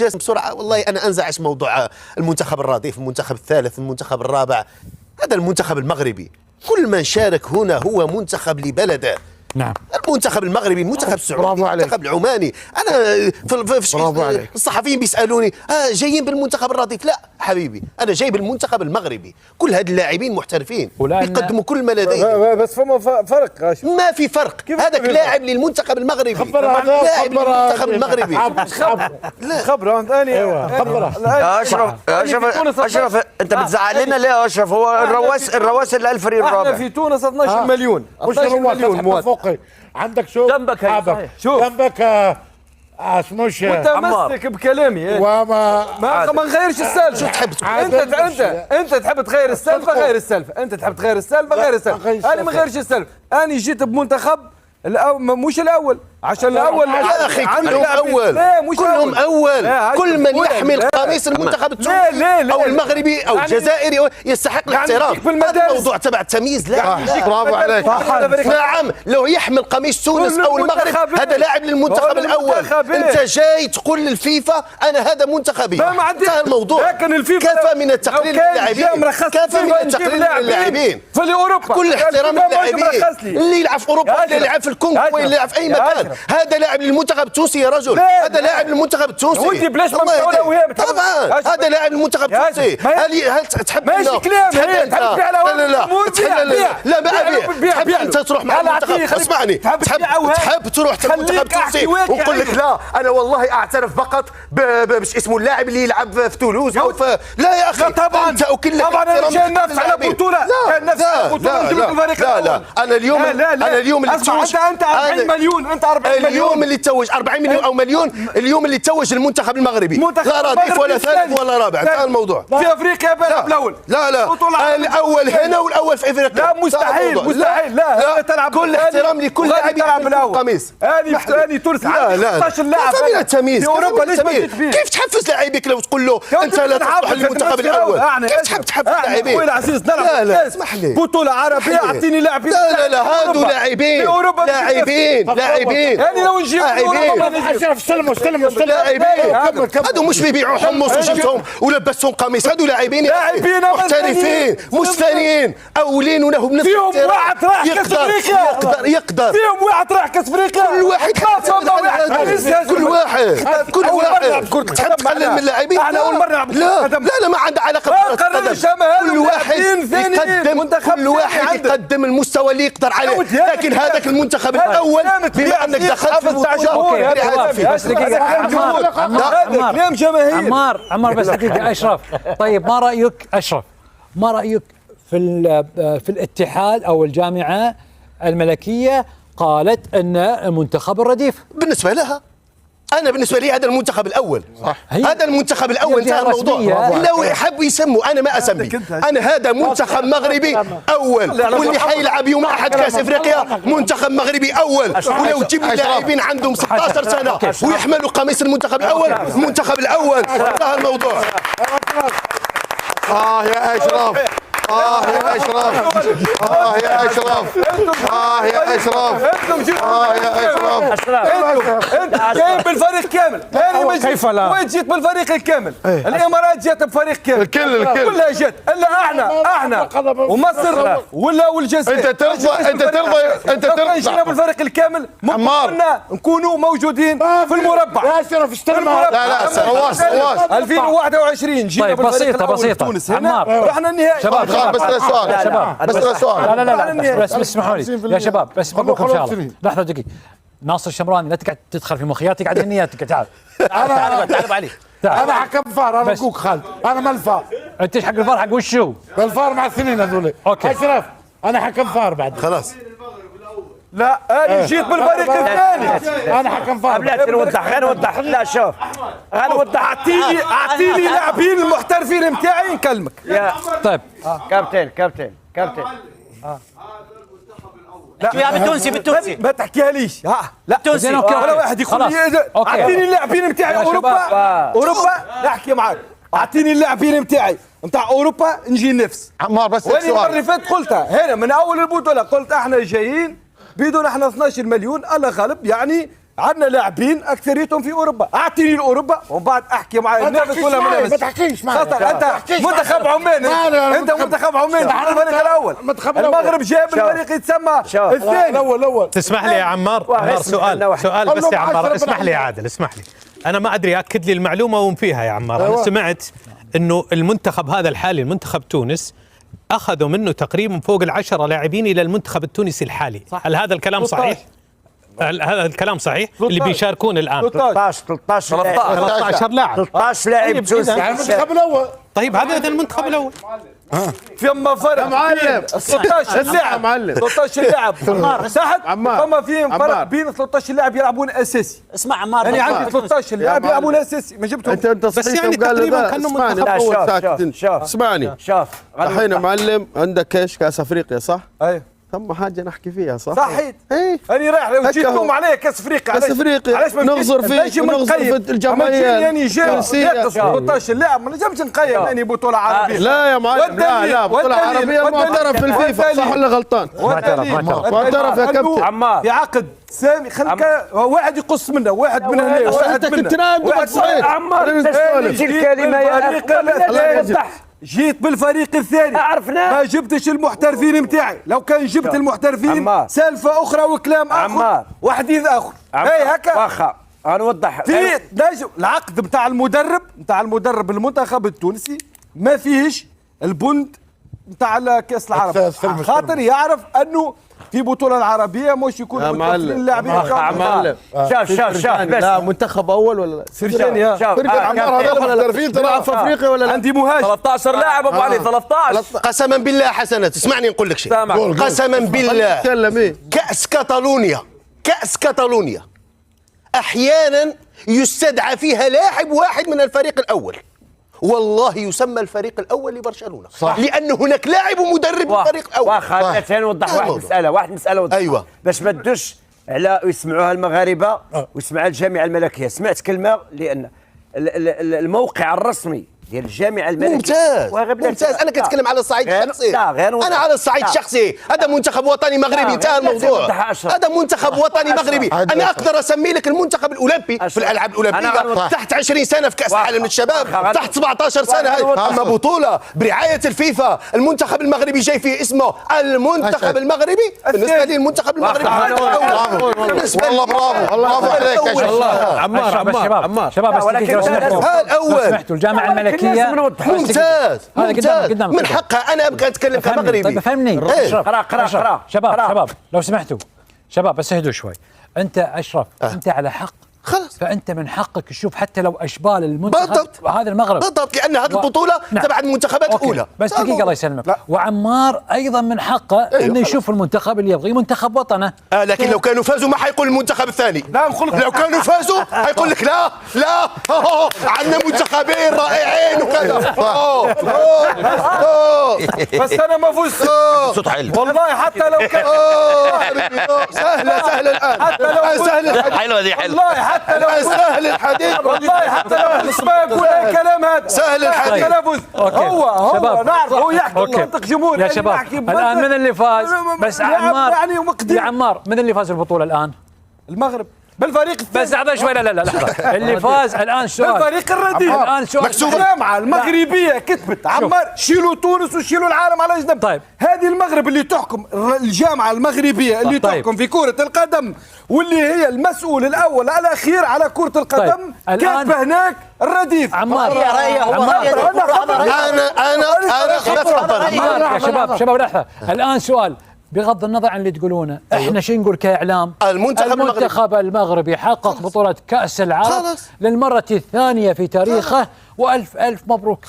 جاسم بسرعه والله انا انزعج موضوع المنتخب الرديف، المنتخب الثالث، المنتخب الرابع. هذا المنتخب المغربي كل من شارك هنا هو منتخب لبلده. نعم. المنتخب المغربي، المنتخب السعودي، المنتخب العماني. انا في الصحفيين بيسالوني جايين بالمنتخب الرديف. لا حبيبي، انا جاي بالمنتخب المغربي. كل هاد اللاعبين محترفين يقدموا كل ما لديهم. بس فما فرق. ما في فرق. هذاك لاعب للمنتخب المغربي، لاعب للمنتخب المغربي. خبره ثاني. خبره اشرف انت بتزعل لنا ليه يا اشرف؟ هو الرواس اللي الفريق الرابع. احنا في تونس 12 مليون، مش مليون مواد. عندك شو جنبك جنبك اسموش متمسك بكلامي وما ما نغيرش السالفه. شو تحب انت تحب تغير السالفه، غير السالفه. انت تحب تغير السالفه، غير السالفه. انا ما غيرش السالفه. انا جيت بمنتخب مش الاول، عشان الاول يا اخي كلهم اول. كلهم اول. كل من يحمل قميص المنتخب التونسي او المغربي او الجزائري يستحق الاحترام. هذا الموضوع تبع التمييز. لا برافو عليك. نعم، لو يحمل قميص تونس او المغرب هذا لاعب للمنتخب الاول. انت جاي تقول للفيفا انا هذا منتخبي. انتهى الموضوع. لكن الفيفا كفى من التقليل للاعبين. كفى من التقليل للاعبين. في اوروبا كل احترام للاعبين. اللي يلعب في اوروبا، اللي يلعب في الكونغو، اللي يلعب في اي مكان، هذا لاعب للمنتخب التونسي يا رجل. هذا لاعب للمنتخب التونسي. ودي بلاش ممتوله وهي طبعا هذا لاعب للمنتخب التونسي. هل تحب ماشي كلام لا ما ابيع. تحب انت تروح مع المنتخب؟ اسمعني، تحب تروح المنتخب التونسي ونقول لك لا انا والله اعترف فقط باش اسمه اللاعب اللي يلعب في تولوز او في. لا يا اخي طبعا انت اكلك طبعا انا كان نفس على بطوله. لا انا اليوم اللي تتوج. انت 40 مليون. انت 40 مليون اليوم اللي تتوج 40 مليون او مليون. اليوم اللي تتوج المنتخب المغربي لا رديف ولا ثالث ولا رابع. انتهى الموضوع. في افريقيا بلعب الاول. لا الاول هنا والاول في افريقيا. لا مستحيل. لا تلعب. كل احترام لكل لاعب يلعب الاول. قميص اني تونس عندي 16 لاعب من التمييز. في اوروبا. ليش ما جيت فيه؟ كيف تحفز لاعبيك لو تقول له انت لا تصلح للمنتخب الاول؟ كيف تحب تحفز لاعبيك؟ اخوي العزيز نلعب. لا اسمح لي. بطوله عربيه اعطيني لاعبين. لا هادو لاعبين. يعني لو نجيب اشرف استلموا لاعبين. هادو مش بيبيعوا حمص وجبتهم ولبستهم قميص. هادو لاعبين محترفين مش ثانيين اولين ولهم نفس فيهم واحد راح كاس افريقيا. يقدر فيهم واحد راح كاس افريقيا. كل واحد تحب تقلل من اللاعبين. احنا اول مره نلعب. لا ما عنده علاقه بالقدم. كل واحد يقدم المستوى اللي يقدر عليه. لكن هذاك المنتخب الاول بما انك دخلت في البطوله بس دقيقه عمار كلام جماهير. عمار بس دقيقه اشرف. طيب ما رايك اشرف، ما رايك في الاتحاد او الجامعه الملكيه قالت ان المنتخب الرديف بالنسبه لها؟ أنا بالنسبة لي هذا المنتخب الأول. صح. هذا المنتخب الأول. انتهى الموضوع. لو يحبوا يسموا أنا ما أسمي. أنا هذا منتخب مغربي أول، واللي حيلعب يوم الأحد كأس إفريقيا منتخب مغربي أول. ولو تجيب لاعبين عندهم 16 سنة ويحملوا قميص المنتخب الأول، المنتخب الأول. انتهى الموضوع. يا أشرف. يا أشرف. يا أشرف. يا أشرف. انت جايب بالفريق كامل. كيف لا؟ وين جيت بالفريق الكامل؟ الامارات جات بفريق كامل. الكل كلها جات الا احنا ومصر والجزائر. انت ترضى جينا بالفريق الكامل. كنا نكونوا موجودين في المربع. يا أشرف استلمها. لا رواس 2021 جينا بالفريق الاول تونس. هنا رحنا النهائي. بس سؤال. لا بس اسمحوا لي يا شباب، بس بقول لكم شغله. لحظه دقيقه. ناصر الشمراني لا تقعد تدخل في مخياتك، قاعد نياتك. تعال علي. انا حكم فار. انا اخوك خالد. انا ما الفار. انت ايش حق الفار؟ حق وشو؟ الفار مع السنين هذول. اوكي اشرف انا حكم فار بعد. خلاص. لا انا جيت بالفريق الثاني. انا حكم فار. خلينا نوضح. لا شوف غنوضح. اعطيني لاعبين المحترفين نتاعي نكلمك. طيب كابتن لا يا بالتونسي ما تحكيها ليش. لا تونسي ولا واحد يقول لي اعطيني اللاعبين نتاعي اوروبا نحكي معاك. اعطيني اللاعبين نتاعي نتاع اوروبا نجي نفس. عمار بس وين المره اللي سؤال. فاتت قلتها هنا من اول البطوله. قلت احنا جايين بدون احنا 12 مليون الله غالب. يعني عندنا لاعبين اكثريتهم في اوروبا، اعطيني اوروبا ومن بعد احكي معي منافس ولا منافس. ما تحكيش معي، خاطر انت منتخب عمان، انت منتخب عمان الفريق الاول، المغرب جاب الفريق يتسمى الثاني الاول. تسمح لي يا عمار سؤال بس يا عمار، اسمح لي يا عادل، اسمح لي. انا ما ادري، اكد لي المعلومه وفيها يا عمار. انا سمعت انه المنتخب هذا الحالي، المنتخب تونس، اخذوا منه تقريبا فوق 10 لاعبين الى المنتخب التونسي الحالي. هل هذا الكلام صحيح؟ هذا الكلام صحيح؟ اللي بيشاركون الان 13 لاعب 13 لاعب تونسي. المنتخب الاول. طيب هذا المنتخب الاول فيما فرق معلم 16 لاعب معلم 16 لاعب تحت، فما فيهم فرق بين 13 لاعب يلعبون اساسي. اسمع عمار، يعني عندي 13 لاعب يلعبون اساسي ما جبتهم انت بس صحيح يعني وقال تقريبا ذا. كانوا اسمعني منتخب أول شوف، ساكت. شوف. اسمعني شوف الحين يا معلم عندك ايش؟ كاس افريقيا صح؟ ايوه ثم حاجه نحكي فيها صح؟ صحيح. ايه انا رايح لو هكا جيتكم هو. عليه كاس افريقيا، كاس افريقيا علاش ما نغزر فيه ونغزر في الجمعيه يعني جاي التونسية. 13 لاعب ما نجمش نقيم يعني بطوله عربيه. لا يا معلم، لا بطوله عربيه معترف في الفيفا، صح ولا غلطان؟ معترف يا كابتن. عمار في عقد سامي خلك واحد يقص منه، واحد من هنا واحد من هنا. صحيح عمار الكلمه يا جيت بالفريق الثاني، عرفنا ما جبتش المحترفين نتاعي. لو كان جبت المحترفين سالفه اخرى وكلام اخر وحديث اخر. اي هكا واخا نوضح في العقد نتاع المدرب المنتخب التونسي ما فيهش البند نتاع كاس العرب، خاطر يعرف انه في بطولة العربية مش يكون اللاعبين. معلم شوف لا منتخب اول ولا لا؟ سجلني عمار هذول محترفين تلعب في افريقيا ولا لا؟ عندي مهاجم 13 لاعب ابو علي 13. قسما بالله حسنات اسمعني نقول لك شيء، قسما بالله كأس كاتالونيا احيانا يستدعى فيها لاعب واحد من الفريق الاول، والله يسمى الفريق الاول لبرشلونه صح. لان هناك لاعب ومدرب الفريق الاول. واخا نوضح واحد مساله ايوه باش ما تدوش على يسمعوها المغاربه ويسمعها الجامعه الملكيه. سمعت كلمه لان الموقع الرسمي ديال الجامعه الملكيه ممتاز. انا كنتكلم على الصعيد الشخصي، انا على الصعيد الشخصي. هذا منتخب وطني مغربي، انتهى الموضوع. هذا منتخب وطني مغربي. انا اقدر اسمي لك المنتخب الاولمبي في الالعاب الاولمبيه تحت 20 سنه في كاس العالم للشباب، تحت 17 سنه. اما بطوله برعايه الفيفا المنتخب المغربي جاي فيه اسمه المنتخب المغربي. بالنسبه لي المنتخب المغربي والله برافو عليك يا شباب. عمار شباب بس الاول سمحتوا الجامعه الملكيه ممتاز قدام من حقها. انا ابغى اتكلم كمغربي. طيب فهمني. قرا شباب لو سمحتوا شباب بس اهدوا شوي. انت اشرف انت على حق خلاص، فانت من حقك تشوف حتى لو اشبال المنتخب هذا المغرب بالضبط، لان هذه البطوله تبع المنتخبات الاولى. بس دقيقه الله يسلمك. وعمار ايضا من حقه انه يشوف المنتخب اللي يبغي منتخب وطنه. لكن لو كانوا فازوا ما حيقول المنتخب الثاني. لا نقول لك لو كانوا فازوا حيقول لك لا عندنا منتخبين رائعين وكذا. بس انا ما فزت صوت عالي والله. حتى لو كان سهله الان، حتى لو سهل حلوه دي حلوه والله حتى لو سهل الحديث، والله حتى لو الاسباب يقول الكلام هذا سهل الحديث. هو شباب. نعرف هو يحكي منطق جمهور يا شباب الان من اللي فاز؟ بس عمار يا عمار من اللي فاز البطوله الان؟ المغرب بالفريق الثاني. بس لحظه شوي، لا لحظه. اللي فاز الان سؤال الفريق الرديء الان سؤال الجامعه المغربيه كتبت عمار شيلوا تونس وشيلوا العالم على جنب. طيب هذه المغرب اللي تحكم، الجامعه المغربيه اللي تحكم في كره القدم واللي هي المسؤول الاول الاخير على كره القدم. كاتبه هناك الرديف. عمار انا يا شباب لحظه. الان سؤال بغض النظر عن اللي تقولونه، احنا شو نقول كاعلام؟ المنتخب المغربي حقق بطولة كأس العالم للمرة الثانية في تاريخه، والف مبروك.